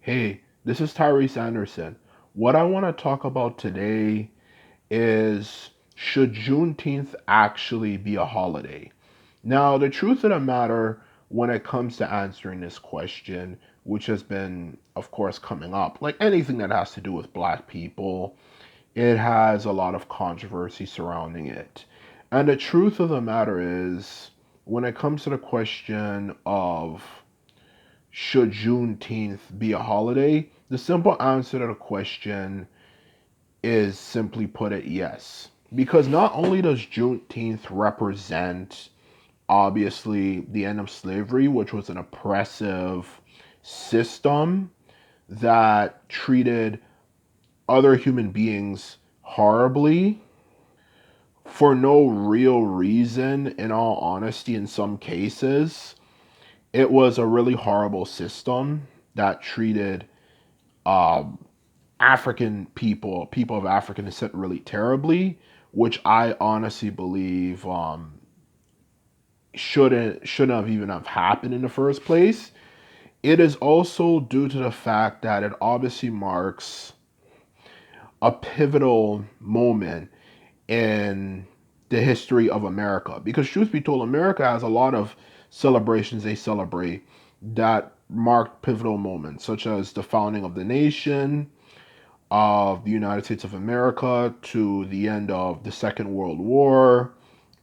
Hey, this is Tyrese Anderson. What I want to talk about today is, should Juneteenth actually be a holiday? Now, the truth of the matter when it comes to answering this question, which has been, of course, coming up, like anything that has to do with black people, it has a lot of controversy surrounding it. And the truth of the matter is, when it comes to the question of should Juneteenth be a holiday? The simple answer to the question is, simply put it, yes. Because not only does Juneteenth represent, obviously, the end of slavery, which was an oppressive system that treated other human beings horribly for no real reason, in all honesty, in some cases. It was a really horrible system that treated um, African people, people of African descent, really terribly, which I honestly believe shouldn't have even have happened in the first place. It is also due to the fact that it obviously marks a pivotal moment in the history of America. Because truth be told, America has a lot of celebrations they celebrate that marked pivotal moments, such as the founding of the nation, of the United States of America, to the end of the Second World War,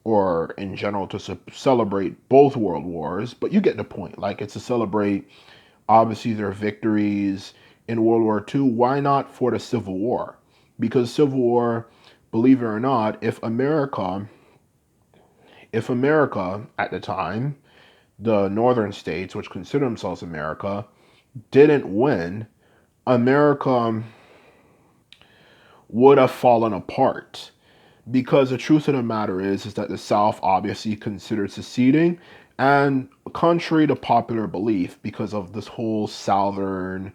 or in general to celebrate both world wars. But you get the point. Like, it's to celebrate, obviously, their victories in World War II. Why not for the Civil War? Because Civil War, believe it or not, if America at the time, the northern states, which consider themselves America, didn't win, America would have fallen apart. Because the truth of the matter is that the South obviously considered seceding, and contrary to popular belief, because of this whole Southern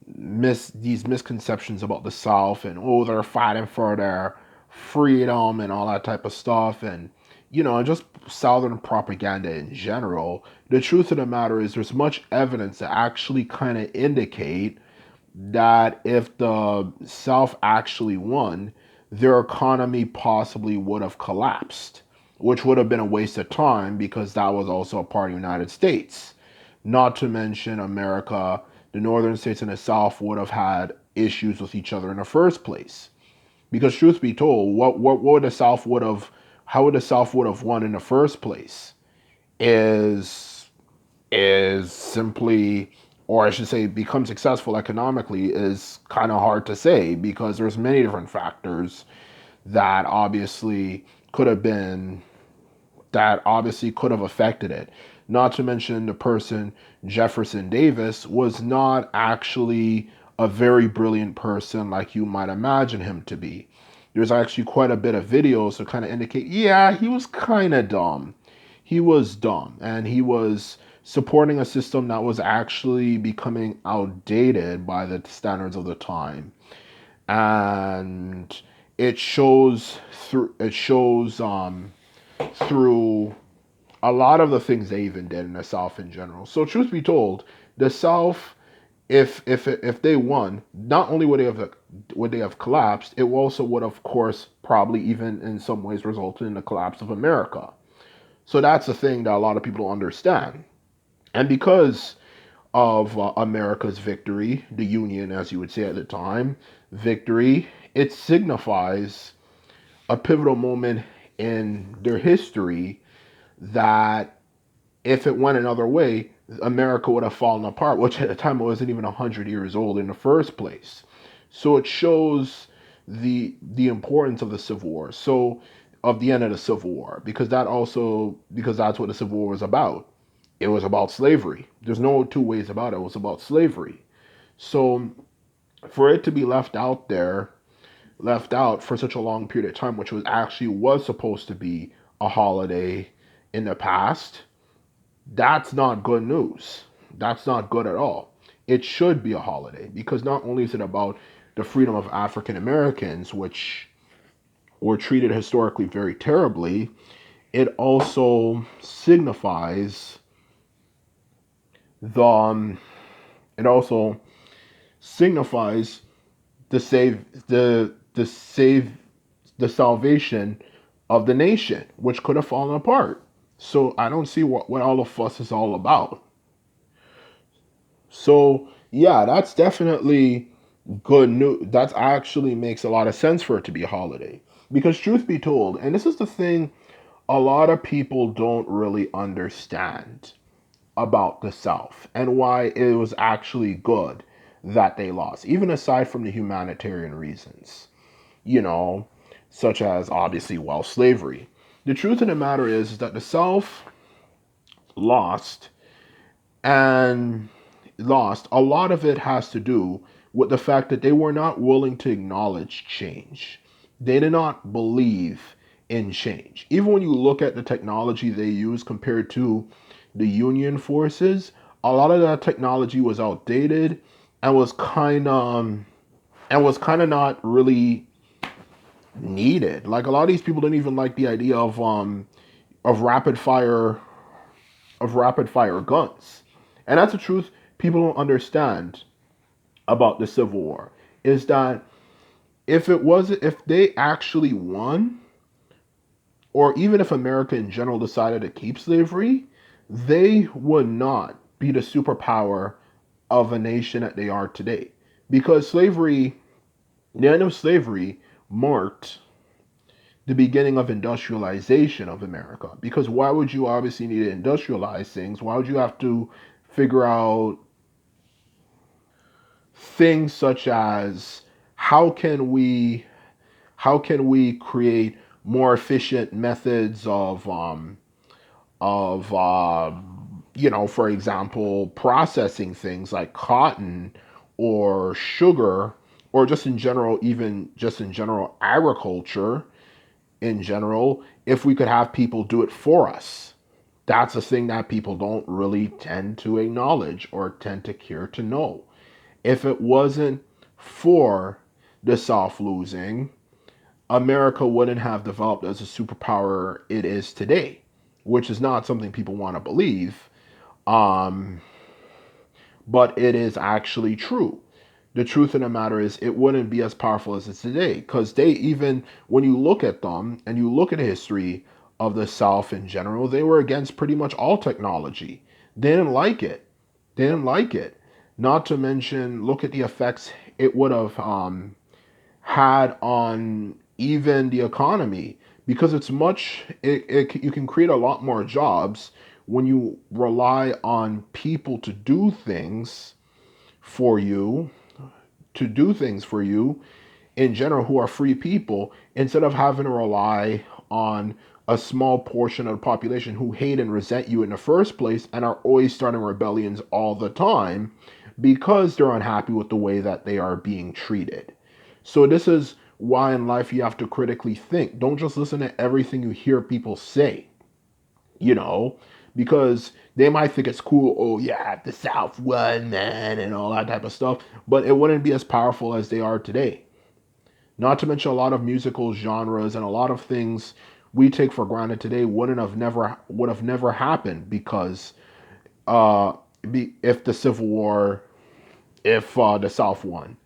these misconceptions about the South, and oh, they're fighting for their freedom and all that type of stuff, and just Southern propaganda in general. The truth of the matter is there's much evidence to actually kind of indicate that if the South actually won, their economy possibly would have collapsed, which would have been a waste of time because that was also a part of the United States. Not to mention America, the northern states and the South would have had issues with each other in the first place. Because truth be told, what would the South would have how would the South would have won in the first place is simply, or I should say, become successful economically is kind of hard to say because there's many different factors that obviously could have been that obviously could have affected it. Not to mention the person Jefferson Davis was not actually a very brilliant person like you might imagine him to be. There's actually quite a bit of videos to kind of indicate, yeah, he was kind of dumb. He was dumb, and he was supporting a system that was actually becoming outdated by the standards of the time. And it shows through a lot of the things they even did in the South in general. So truth be told, the South, if they won, not only would they have collapsed, it also would, of course, probably even in some ways resulted in the collapse of America. So that's the thing that a lot of people don't understand. And because of America's victory, the Union, as you would say at the time, victory, it signifies a pivotal moment in their history that if it went another way, America would have fallen apart, which at the time it wasn't even 100 years old in the first place. So it shows the importance of the Civil War. So of the end of the Civil War, because that's what the Civil War was about. It was about slavery. There's no two ways about it. It was about slavery. So for it to be left out for such a long period of time, which was supposed to be a holiday in the past, that's not good news. That's not good at all. It should be a holiday because not only is it about the freedom of African Americans, which were treated historically very terribly, it also signifies the it also signifies the save the save the salvation of the nation, which could have fallen apart. So I don't see what all the fuss is all about. So yeah, that's definitely good news. That actually makes a lot of sense for it to be a holiday. Because truth be told, and this is the thing a lot of people don't really understand about the South and why it was actually good that they lost, even aside from the humanitarian reasons, you know, such as obviously, well, slavery. The truth of the matter is that the South lost, and lost. A lot of it has to do with the fact that they were not willing to acknowledge change. They did not believe in change. Even when you look at the technology they use compared to the Union forces, a lot of that technology was outdated and was kind of not really needed. Like a lot of these people didn't even like the idea of rapid fire guns. And that's the truth people don't understand about the Civil War is that if they actually won, or even if America in general decided to keep slavery, they would not be the superpower of a nation that they are today. Because the end of slavery marked the beginning of industrialization of America. Because why would you obviously need to industrialize things? Why would you have to figure out things such as how can we how can we create more efficient methods of for example, processing things like cotton or sugar, or just in general, even just in general agriculture in general, if we could have people do it for us. That's a thing that people don't really tend to acknowledge or tend to care to know. If it wasn't for the South losing, America wouldn't have developed as a superpower it is today, which is not something people want to believe. Um, but it is actually true. The truth of the matter is, it wouldn't be as powerful as it's today, because they, even when you look at them and you look at the history of the South in general, they were against pretty much all technology. They didn't like it. They didn't like it. Not to mention, look at the effects it would have had on even the economy, because you can create a lot more jobs when you rely on people for you to do things for you in general, who are free people, instead of having to rely on a small portion of the population who hate and resent you in the first place and are always starting rebellions all the time because they're unhappy with the way that they are being treated. So this is why in life you have to critically think. Don't just listen to everything you hear people say, you know, because they might think it's cool. Oh yeah, the South won, man, and all that type of stuff. But it wouldn't be as powerful as they are today. Not to mention a lot of musical genres and a lot of things we take for granted today would have never happened because uh, if the Civil War, if the South won.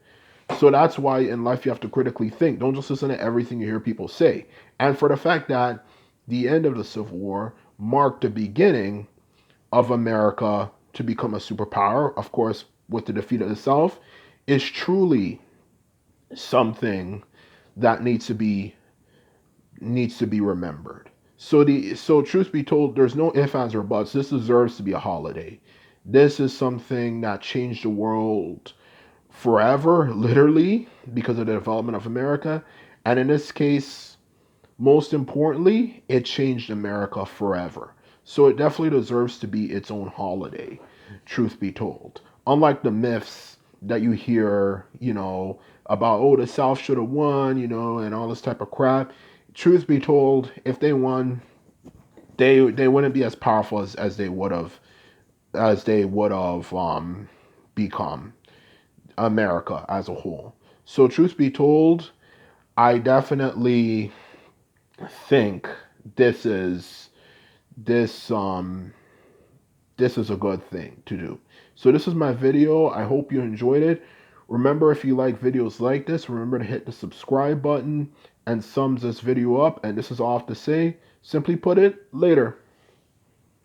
So that's why in life you have to critically think. Don't just listen to everything you hear people say. And for the fact that the end of the Civil War marked the beginning of America to become a superpower, of course, with the defeat of the South, is truly something that needs to be remembered. So truth be told, there's no ifs, ands, or buts. This deserves to be a holiday. This is something that changed the world forever, literally, because of the development of America. And in this case, most importantly, it changed America forever. So it definitely deserves to be its own holiday, truth be told. Unlike the myths that you hear, about, oh, the South should have won, and all this type of crap. Truth be told, if they won, they wouldn't be as powerful as they would have become America as a whole. So truth be told, I definitely think this is this this is a good thing to do. So this is my video. I hope you enjoyed it. Remember, if you like videos like this, remember to hit the subscribe button and sums this video up. And this is all I have to say. Simply put it, later.